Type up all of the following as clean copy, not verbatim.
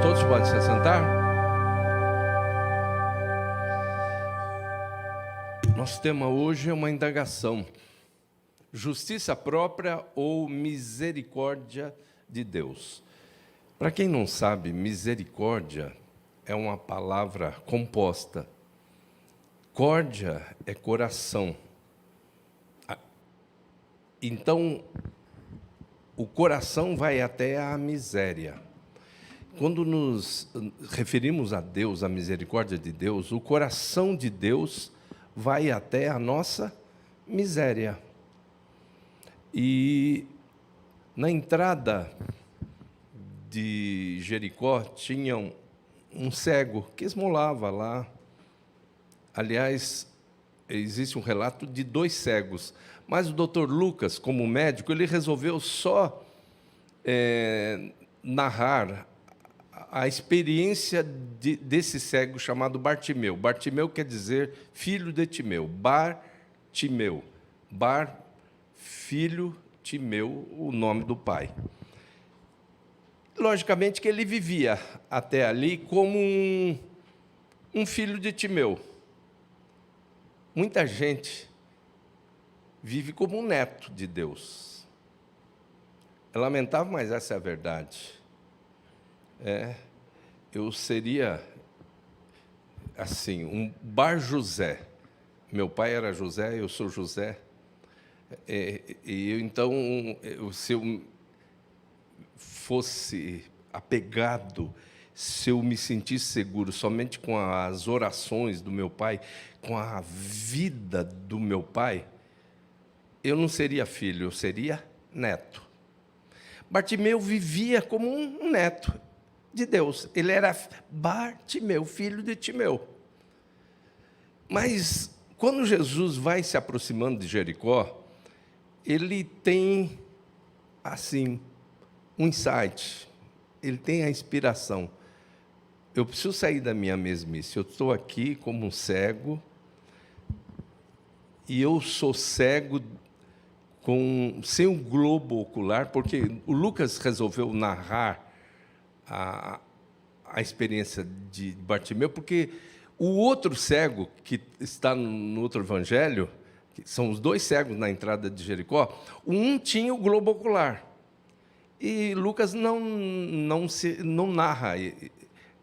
Todos podem se assentar? Nosso tema hoje é uma indagação: justiça própria ou misericórdia de Deus? Para quem não sabe, misericórdia é uma palavra composta. Córdia é coração. Então, o coração vai até a miséria. Quando nos referimos a Deus, a misericórdia de Deus, o coração de Deus vai até a nossa miséria. E na entrada de Jericó tinha um cego que esmolava lá. Aliás, existe um relato de 2 cegos, mas o Dr. Lucas, como médico, ele resolveu só narrar a experiência desse cego chamado Bartimeu. Bartimeu quer dizer filho de Timeu. Bartimeu. Filho Timeu, o nome do pai. Logicamente que ele vivia até ali como um filho de Timeu. Muita gente vive como um neto de Deus. É lamentável, mas essa é a verdade. Eu seria, assim, um Bar José. Meu pai era José, eu sou José. Então, se eu fosse apegado, se eu me sentisse seguro somente com as orações do meu pai, com a vida do meu pai, eu não seria filho, eu seria neto. Bartimeu vivia como um neto de Deus. Ele era Bartimeu, filho de Timeu. Mas, quando Jesus vai se aproximando de Jericó, ele tem, assim, um insight, ele tem a inspiração. Eu preciso sair da minha mesmice. Eu estou aqui como um cego, e eu sou cego sem um globo ocular, porque o Lucas resolveu narrar a experiência de Bartimeu, porque o outro cego, que está no outro evangelho, que são os 2 cegos na entrada de Jericó, um tinha o globo ocular. E Lucas não narra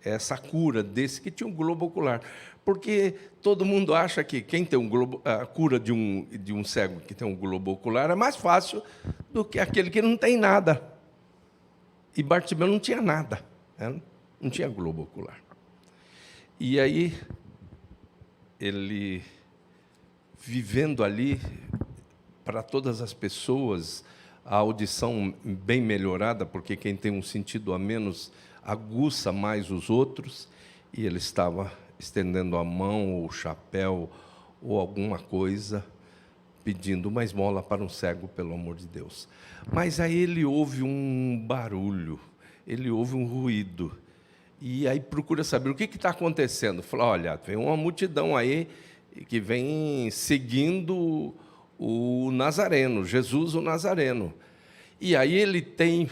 essa cura desse que tinha um globo ocular, porque todo mundo acha que quem tem a cura de um cego que tem um globo ocular é mais fácil do que aquele que não tem nada. E Bartimeu não tinha nada, né? Não tinha globo ocular. E aí, ele, vivendo ali, para todas as pessoas, a audição bem melhorada, porque quem tem um sentido a menos aguça mais os outros, e ele estava estendendo a mão, ou o chapéu, ou alguma coisa, pedindo uma esmola para um cego, pelo amor de Deus. Mas aí ele ouve um barulho, ele ouve um ruído, e aí procura saber o que está acontecendo. Fala: olha, tem uma multidão aí que vem seguindo o Nazareno, Jesus o Nazareno. E aí ele tem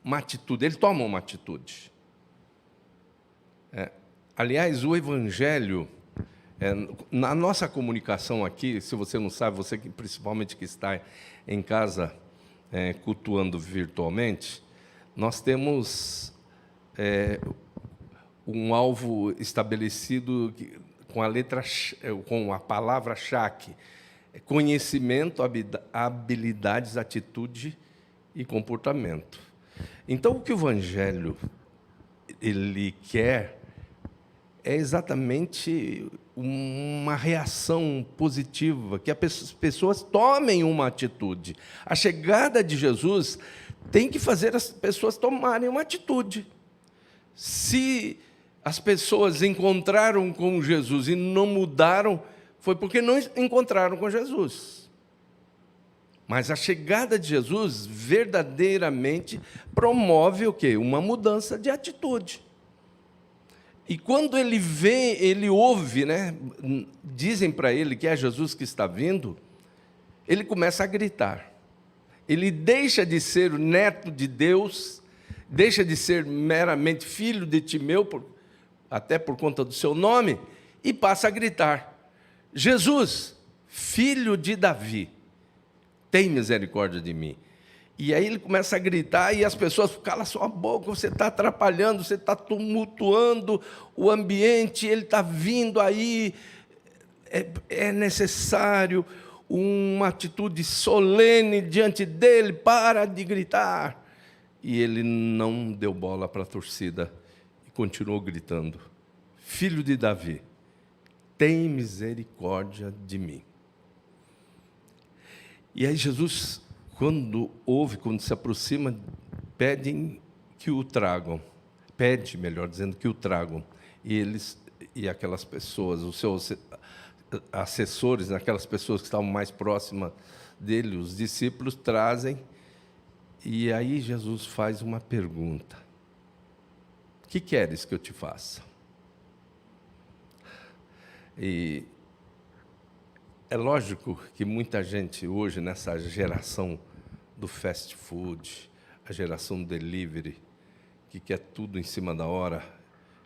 uma atitude, ele toma uma atitude. Aliás, o Evangelho, na nossa comunicação aqui, se você não sabe, você principalmente que está em casa cultuando virtualmente, nós temos um alvo estabelecido com a palavra-chave: conhecimento, habilidades, atitude e comportamento. Então, o que o Evangelho ele quer é exatamente uma reação positiva, que as pessoas tomem uma atitude. A chegada de Jesus tem que fazer as pessoas tomarem uma atitude. Se as pessoas encontraram com Jesus e não mudaram, foi porque não encontraram com Jesus. Mas a chegada de Jesus verdadeiramente promove o quê? Uma mudança de atitude. E quando ele vê, ele ouve, né? Dizem para ele que é Jesus que está vindo, ele começa a gritar. Ele deixa de ser o neto de Deus deixa de ser meramente filho de Timeu, até por conta do seu nome, e passa a gritar: Jesus, filho de Davi, tem misericórdia de mim. E aí ele começa a gritar e as pessoas: cala sua boca, você está atrapalhando, você está tumultuando o ambiente, ele está vindo aí, é necessário uma atitude solene diante dele, para de gritar. E ele não deu bola para a torcida e continuou gritando: filho de Davi, tem misericórdia de mim. E aí Jesus, quando se aproxima, pede, melhor dizendo, que o tragam. E aquelas pessoas, os seus assessores, aquelas pessoas que estavam mais próximas dele, os discípulos, trazem. E aí Jesus faz uma pergunta: que queres que eu te faça? E é lógico que muita gente hoje, nessa geração do fast food, a geração do delivery, que quer tudo em cima da hora,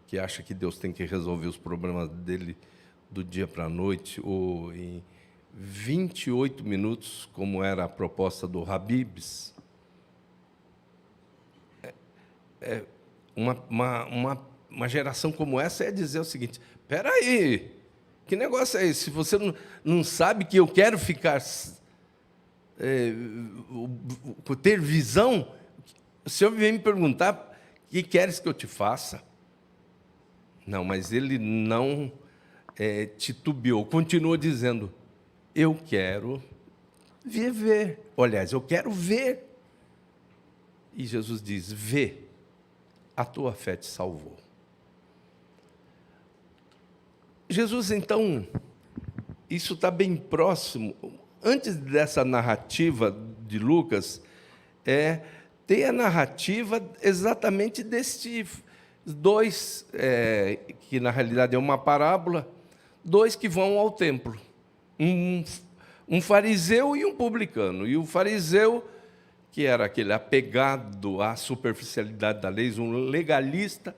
que acha que Deus tem que resolver os problemas dele do dia para a noite, ou em 28 minutos, como era a proposta do Habib's. Uma geração como essa é dizer o seguinte: espera aí, que negócio é esse? Se você não sabe que eu quero ficar, ter visão, o senhor vem me perguntar: o que queres que eu te faça? Não, mas ele não titubeou, continuou dizendo: eu quero viver. Aliás, eu quero ver. E Jesus diz: vê, a tua fé te salvou. Jesus, então, isso está bem próximo. Antes dessa narrativa de Lucas, tem a narrativa exatamente destes dois, que na realidade é uma parábola, dois que vão ao templo. Um fariseu e um publicano. E o fariseu, que era aquele apegado à superficialidade da lei, um legalista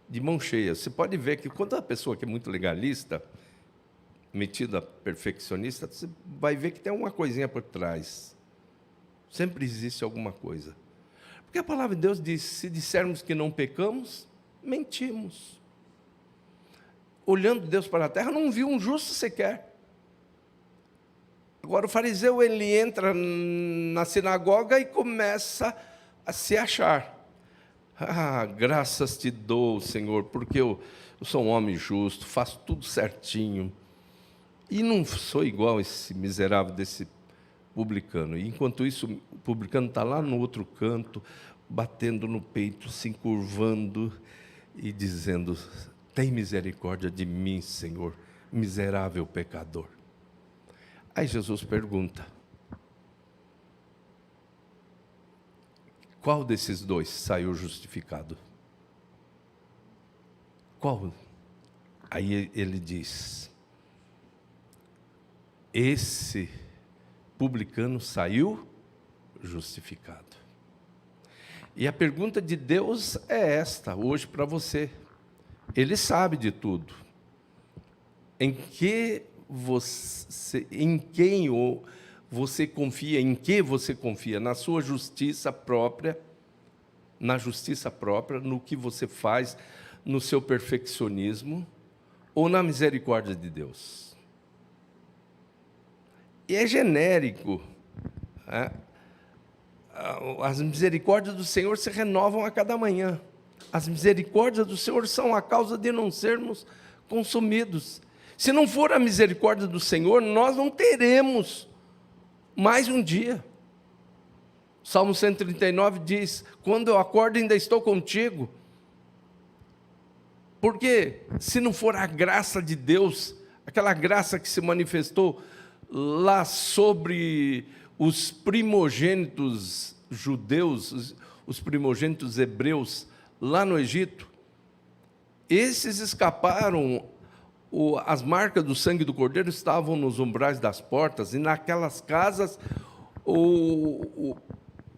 de mão cheia. Você pode ver que quando a pessoa que é muito legalista, metida perfeccionista, você vai ver que tem uma coisinha por trás. Sempre existe alguma coisa. Porque a palavra de Deus diz: se dissermos que não pecamos, mentimos. Olhando Deus para a terra, não viu um justo sequer. Agora, o fariseu, ele entra na sinagoga e começa a se achar. Graças te dou, Senhor, porque eu sou um homem justo, faço tudo certinho. E não sou igual esse miserável desse publicano. E, enquanto isso, o publicano está lá no outro canto, batendo no peito, se encurvando e dizendo: tem misericórdia de mim, Senhor, miserável pecador. Aí Jesus pergunta: qual desses dois saiu justificado? Qual? Aí ele diz: esse publicano saiu justificado. E a pergunta de Deus é esta, hoje para você. Ele sabe de tudo. Em quem você confia? Em que você confia? Na sua justiça própria, no que você faz, no seu perfeccionismo, ou na misericórdia de Deus? E é genérico. As misericórdias do Senhor se renovam a cada manhã. As misericórdias do Senhor são a causa de não sermos consumidos. Se não for a misericórdia do Senhor, nós não teremos mais um dia. Salmo 139 diz: quando eu acordo ainda estou contigo. Porque se não for a graça de Deus, aquela graça que se manifestou lá sobre os primogênitos judeus, os primogênitos hebreus, lá no Egito, esses escaparam. As marcas do sangue do Cordeiro estavam nos umbrais das portas, e naquelas casas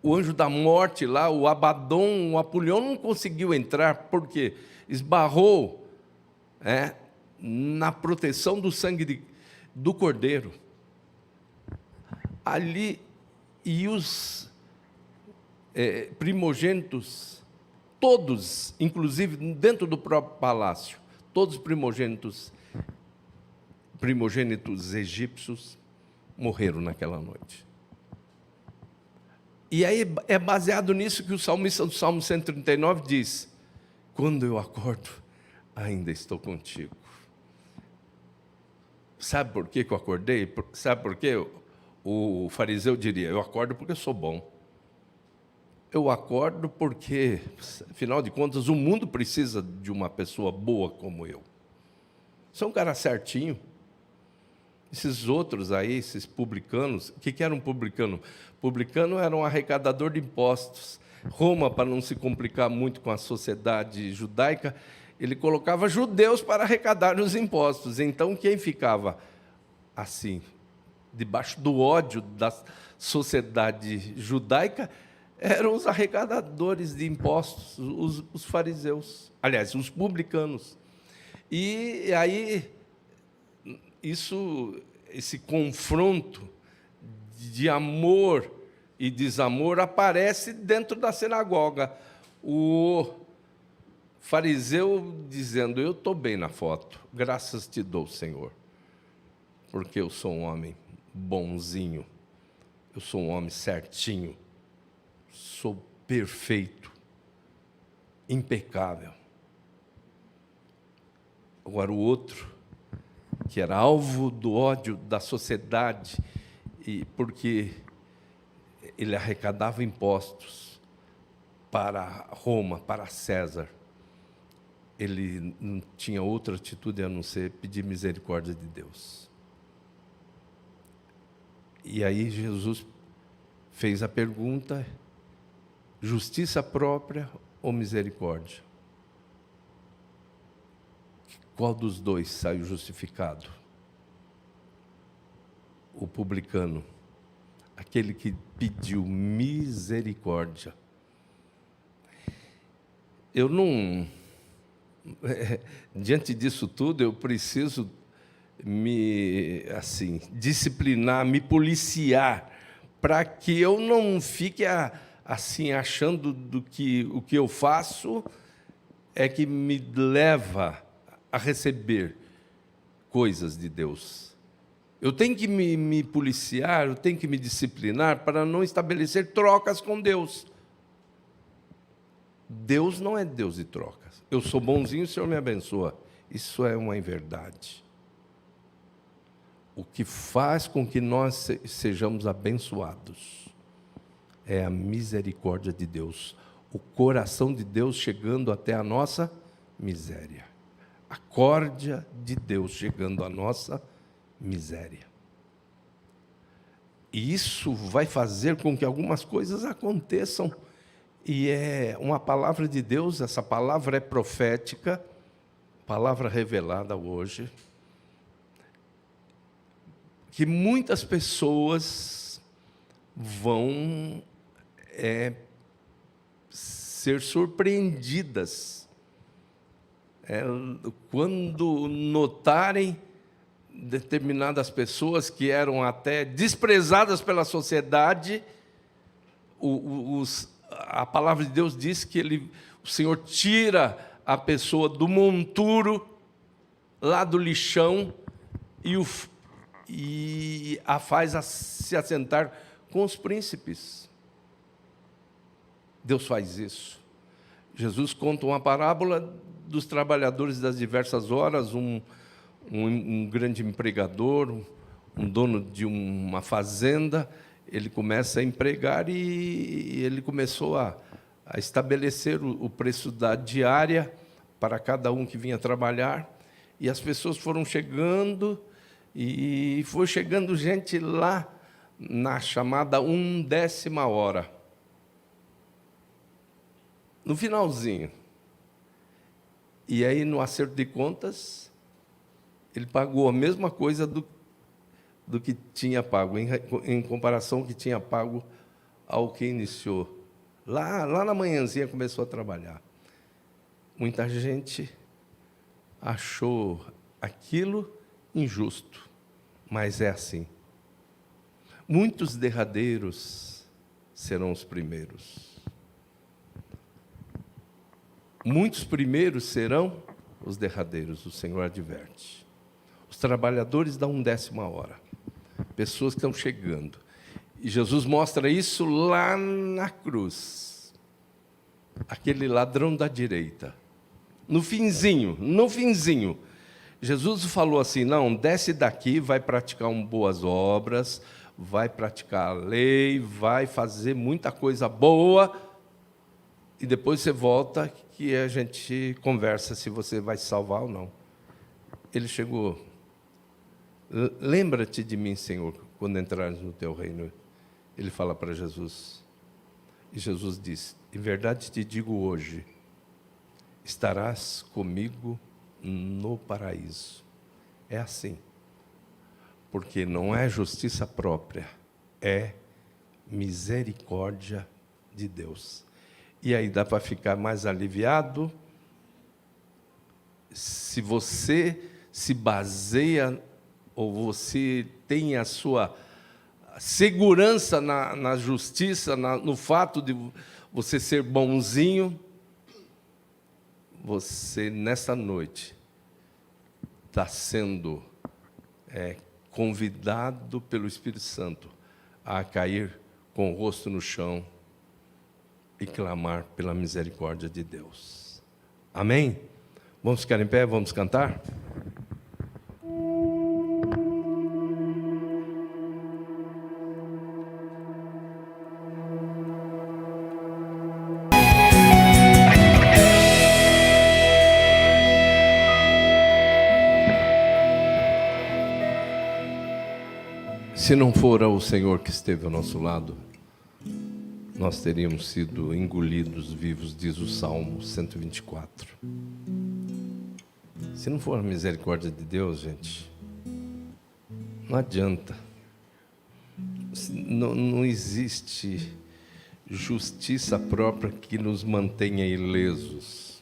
o anjo da morte lá, o Abaddon, o Apolion, não conseguiu entrar, porque esbarrou na proteção do sangue do Cordeiro. Ali, e os primogênitos, todos, inclusive dentro do próprio palácio, todos os primogênitos egípcios morreram naquela noite. E aí é baseado nisso que o salmista do Salmo 139 diz: quando eu acordo, ainda estou contigo. Sabe por que eu acordei? Sabe por quê? O fariseu diria: eu acordo porque eu sou bom. Eu acordo porque, afinal de contas, o mundo precisa de uma pessoa boa como eu. Sou um cara certinho. Esses outros aí, esses publicanos, o que era um publicano? Publicano era um arrecadador de impostos. Roma, para não se complicar muito com a sociedade judaica, ele colocava judeus para arrecadar os impostos. Então, quem ficava assim, debaixo do ódio da sociedade judaica, eram os arrecadadores de impostos, os fariseus. Aliás, os publicanos. E aí, esse confronto de amor e desamor aparece dentro da sinagoga. O fariseu dizendo: eu estou bem na foto, graças te dou, Senhor, porque eu sou um homem bonzinho, eu sou um homem certinho, sou perfeito, impecável. Agora o outro, que era alvo do ódio da sociedade, porque ele arrecadava impostos para Roma, para César, ele não tinha outra atitude a não ser pedir misericórdia de Deus. E aí Jesus fez a pergunta: justiça própria ou misericórdia? Qual dos dois saiu justificado? O publicano, aquele que pediu misericórdia. Eu não... diante disso tudo, eu preciso me disciplinar, me policiar, para que eu não fique assim achando que o que eu faço é que me leva a receber coisas de Deus. Eu tenho que me policiar, eu tenho que me disciplinar para não estabelecer trocas com Deus. Deus não é Deus de trocas. Eu sou bonzinho, o Senhor me abençoa. Isso é uma inverdade. O que faz com que nós sejamos abençoados é a misericórdia de Deus, o coração de Deus chegando até a nossa miséria. A córdia de Deus chegando à nossa miséria. E isso vai fazer com que algumas coisas aconteçam. E é uma palavra de Deus, essa palavra é profética, palavra revelada hoje, que muitas pessoas vão ser surpreendidas quando notarem determinadas pessoas que eram até desprezadas pela sociedade. A palavra de Deus diz que o Senhor tira a pessoa do monturo, lá do lixão, e a faz se assentar com os príncipes. Deus faz isso. Jesus conta uma parábola dos trabalhadores das diversas horas, um grande empregador, um dono de uma fazenda. Ele começa a empregar e ele começou a estabelecer o preço da diária para cada um que vinha trabalhar. E as pessoas foram chegando, e foi chegando gente lá na chamada 1ª hora. No finalzinho. E aí, no acerto de contas, ele pagou a mesma coisa do que tinha pago, em comparação ao que tinha pago ao que iniciou. Lá na manhãzinha começou a trabalhar. Muita gente achou aquilo injusto, mas é assim. Muitos derradeiros serão os primeiros. Muitos primeiros serão os derradeiros, o Senhor adverte. Os trabalhadores dão 1/10 hora. Pessoas que estão chegando. E Jesus mostra isso lá na cruz. Aquele ladrão da direita. No finzinho. Jesus falou assim, não, desce daqui, vai praticar boas obras, vai praticar a lei, vai fazer muita coisa boa, e depois você volta que a gente conversa se você vai se salvar ou não. Ele chegou, lembra-te de mim, Senhor, quando entrares no teu reino. Ele fala para Jesus, e Jesus diz, em verdade te digo hoje, estarás comigo no paraíso. É assim, porque não é justiça própria, é misericórdia de Deus. E aí dá para ficar mais aliviado, se você se baseia, ou você tem a sua segurança na justiça, no fato de você ser bonzinho, você, nessa noite, está sendo convidado pelo Espírito Santo a cair com o rosto no chão e clamar pela misericórdia de Deus. Amém? Vamos ficar em pé, vamos cantar? Se não fora o Senhor que esteve ao nosso lado, nós teríamos sido engolidos vivos, diz o Salmo 124. Se não for a misericórdia de Deus, gente, não adianta. Não existe justiça própria que nos mantenha ilesos.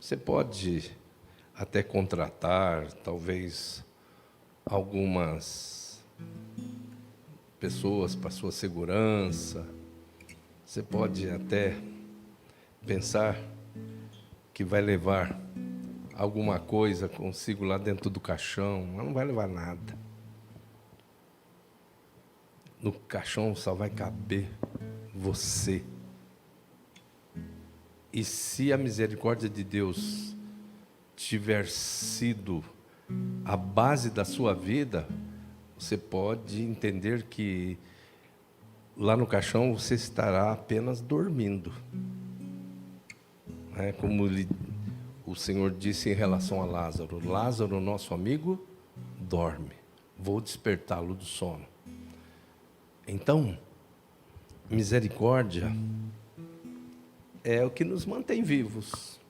Você pode até contratar, talvez, algumas pessoas para sua segurança. Você pode até pensar que vai levar alguma coisa consigo lá dentro do caixão, mas não vai levar nada. No caixão só vai caber você. E se a misericórdia de Deus tiver sido a base da sua vida, você pode entender que lá no caixão você estará apenas dormindo. É como o Senhor disse em relação a Lázaro. Lázaro, nosso amigo, dorme. Vou despertá-lo do sono. Então, misericórdia é o que nos mantém vivos.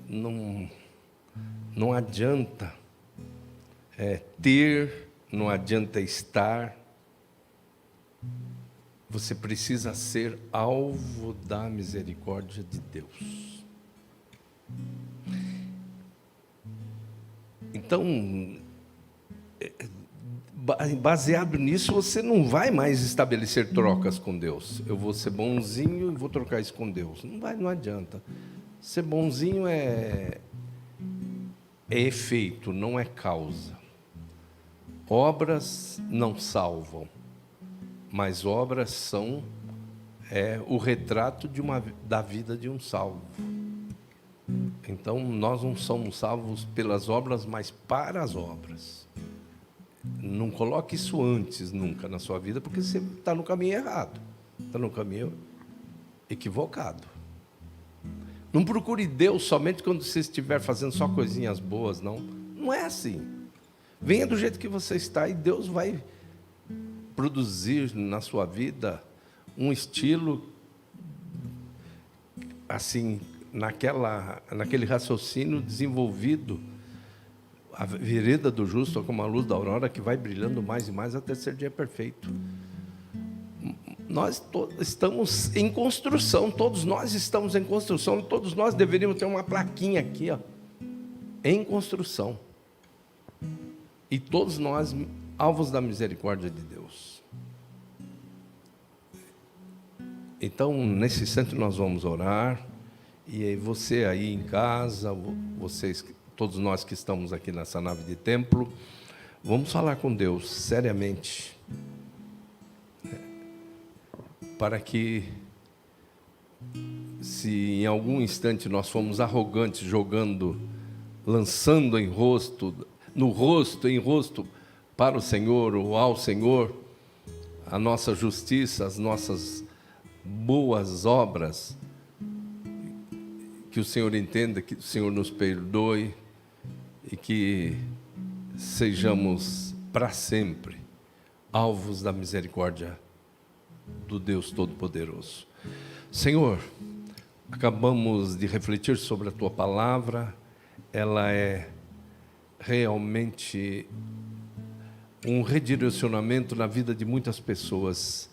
Não adianta ter, não adianta estar. Você precisa ser alvo da misericórdia de Deus. Então, baseado nisso, você não vai mais estabelecer trocas com Deus. Eu vou ser bonzinho e vou trocar isso com Deus. Não adianta. Ser bonzinho é efeito, não é causa. Obras não salvam, mas obras são o retrato da vida de um salvo. Então, nós não somos salvos pelas obras, mas para as obras. Não coloque isso antes, nunca, na sua vida, porque você está no caminho errado. Está no caminho equivocado. Não procure Deus somente quando você estiver fazendo só coisinhas boas, não. Não é assim. Venha do jeito que você está e Deus vai produzir na sua vida um estilo, assim, naquele raciocínio desenvolvido, A vereda do justo é como a luz da aurora que vai brilhando mais e mais até ser dia perfeito. Nós estamos em construção, todos nós estamos em construção, todos nós deveríamos ter uma plaquinha aqui, ó, em construção. E todos nós, alvos da misericórdia de Deus. Então, nesse instante nós vamos orar, e aí você aí em casa, vocês, todos nós que estamos aqui nessa nave de templo, vamos falar com Deus seriamente, para que, se em algum instante nós fomos arrogantes, lançando em rosto para o Senhor ou ao Senhor, a nossa justiça, as nossas boas obras, que o Senhor entenda, que o Senhor nos perdoe e que sejamos para sempre alvos da misericórdia do Deus Todo-Poderoso. Senhor, acabamos de refletir sobre a Tua palavra, ela é realmente um redirecionamento na vida de muitas pessoas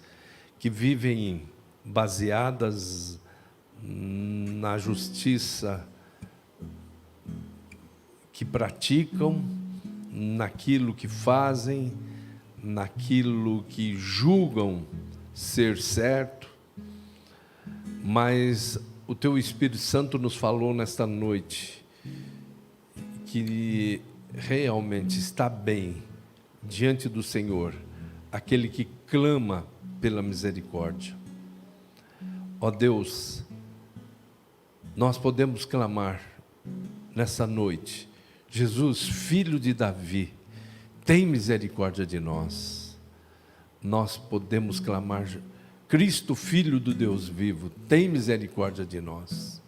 que vivem baseadas na justiça, que praticam, naquilo que fazem, naquilo que julgam ser certo, mas o Teu Espírito Santo nos falou nesta noite que realmente está bem diante do Senhor aquele que clama pela misericórdia. Ó Deus, nós podemos clamar nessa noite: Jesus, filho de Davi, tem misericórdia de nós. Nós podemos clamar: Cristo, filho do Deus vivo, tem misericórdia de nós.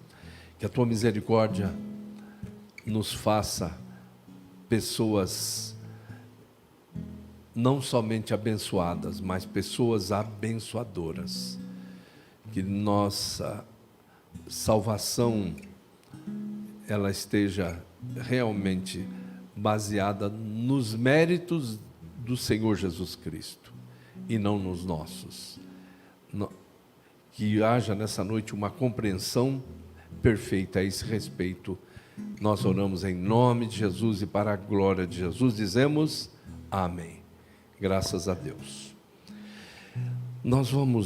Que a Tua misericórdia nos faça pessoas não somente abençoadas, mas pessoas abençoadoras. Que nossa salvação ela esteja realmente baseada nos méritos do Senhor Jesus Cristo e não nos nossos. Que haja nessa noite uma compreensão perfeita a esse respeito. Nós oramos em nome de Jesus e para a glória de Jesus dizemos amém. Graças a Deus. Nós vamos